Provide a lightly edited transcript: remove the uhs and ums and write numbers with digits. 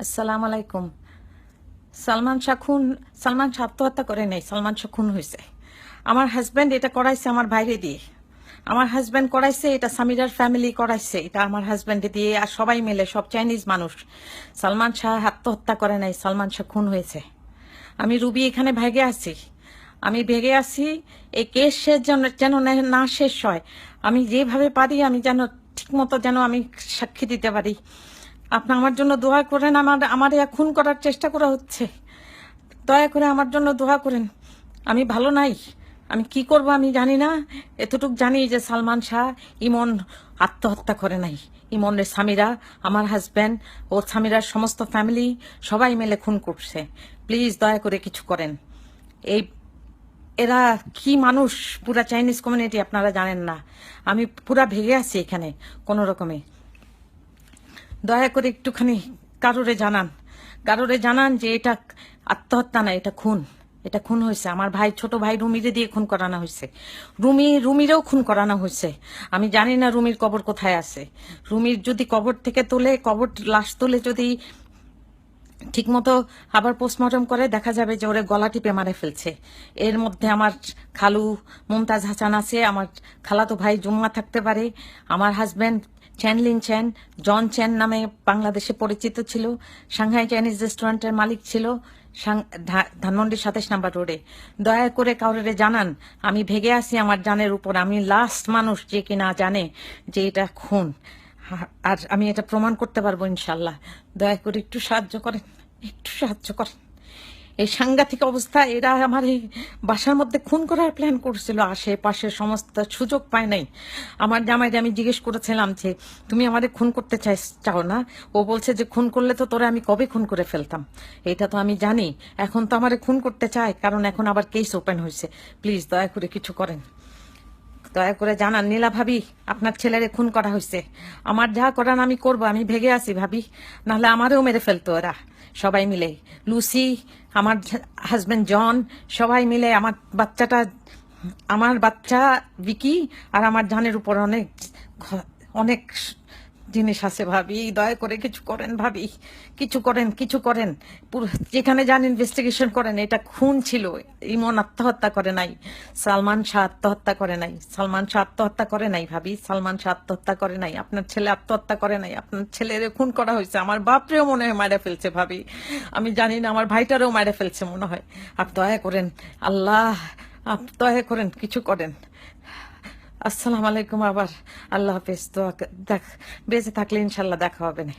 আসসালামু আলাইকুম। সালমান শাহ আত্মহত্যা করে নাই, সালমান শাহ খুন হয়েছে। আমার হাজব্যান্ড এটা করাইছে আমার বাইরে দিয়ে। আমার হাজব্যান্ড করাইছে এটা, সামিরার ফ্যামিলি করাইছে এটা আমার হাজব্যান্ড দিয়ে, আর সবাই মিলে, সব চাইনিজ মানুষ। সালমান শাহ আত্মহত্যা করে নাই, সালমান শাহ খুন হয়েছে। আমি রুবি এখানে ভেগে আছি, আমি ভেগে আছি। এই কেস শেষ যেন না শেষ হয়। আমি যেভাবে পারি আমি যেন ঠিক মতো যেন আমি সাক্ষী দিতে পারি। আপনি আমার জন্য দোয়া করেন। আমার খুন করার চেষ্টা করা হচ্ছে, দয়া করে আমার জন্য দোয়া করেন। আমি ভালো নাই, আমি কি করব আমি জানি না। এতটুক জানি যে সালমান শাহ, ইমন আত্মহত্যা করে নাই। ইমনের স্বামীরা, আমার হাজব্যান্ড ও স্বামীরার সমস্ত ফ্যামিলি সবাই মিলে খুন করছে। প্লিজ দয়া করে কিছু করেন। এই এরা কি মানুষ, পুরা চাইনিজ কমিউনিটি আপনারা জানেন না। আমি পুরা ভেগে আছি এখানে কোনো রকমে। দয়া করে একটুখানি কারোরে জানান যে এটা আত্মহত্যা না, এটা খুন। এটা খুন হয়েছে। আমার ভাই, ছোট ভাই রুমিরে দিয়ে খুন করানো হয়েছে। রুমিরেও খুন করানো হয়েছে। আমি জানি না রুমির কবর কোথায় আছে। রুমির যদি কবর থেকে লাশ তুলে যদি ঠিকমতো আবার পোস্টমর্টম করে, দেখা যাবে যে ওরে গলা টিপে মারে ফেলছে। এর মধ্যে আমার খালু মুমতাজ হাসান আছে, আমার খালাতো ভাই জুম্মা থাকতে পারে, আমার হাজব্যান্ড চ্যানলিন চ্যান, জন চ্যান নামে বাংলাদেশে পরিচিত ছিল, সাংহাই চাইনিজ রেস্টুরেন্টের মালিক ছিল ধানমন্ডি 27 নাম্বার রোডে। দয়া করে কাউরে জানান আমি ভেগে আছি আমার জানের উপর। আমি লাস্ট মানুষ যে কিনা জানে যে এটা খুন, আর আমি এটা প্রমাণ করতে পারবো ইনশাল্লাহ। দয়া করে একটু সাহায্য করেন, একটু সাহায্য করেন। এই সাংঘাতিক অবস্থা, এরা আমার এই বাসার মধ্যে খুন করার প্ল্যান করছিল। আশেপাশে সমস্ত সুযোগ পায় নাই। আমার জামাইকে আমি জিজ্ঞেস করেছিলাম যে তুমি আমাদের খুন করতে চাও না? ও বলছে যে খুন করলে তো তোরা আমি কবে খুন করে ফেলতাম। এটা তো আমি জানি। এখন তো আমারে খুন করতে চায়, কারণ এখন আবার কেস ওপেন হয়েছে। প্লিজ দয়া করে কিছু করেন, দয়া করে জানান। নীলা ভাবি, আপনার ছেলেরে খুন করা হয়েছে। আমার যা করার আমি করব, আমি ভেগে আছি ভাবি, নাহলে আমারেও মেরে ফেলতো ওরা সবাই মিলে। লুসি, আমার হাজবেন্ড জন, সবাই মিলে আমার বাচ্চা ভিকি আর আমার জানের উপর অনেক অনেক জিনিস আছে ভাবি। দয়া করে কিছু করেন ভাবি, কিছু করেন। যেখানে যান ইনভেস্টিগেশন করেন। এটা খুন ছিল। ইমন আত্মহত্যা করে নাই, সালমান শাহ আত্মহত্যা করে নাই, সালমান শাহ আত্মহত্যা করে নাই ভাবি, সালমান শাহ আত্মহত্যা করে নাই। আপনার ছেলে আত্মহত্যা করে নাই, আপনার ছেলের খুন করা হয়েছে। আমার বাপরেও মনে হয় মারা ফেলছে ভাবি, আমি জানি না। আমার ভাইটারেও মারা ফেলছে মনে হয়। আপনি দয়া করেন, আল্লাহ দয়া করেন, কিছু করেন। আসসালামু আলাইকুম। আবার আল্লাহ হাফেজ। তো বেঁচে থাকলে ইনশাল্লাহ দেখা হবে না।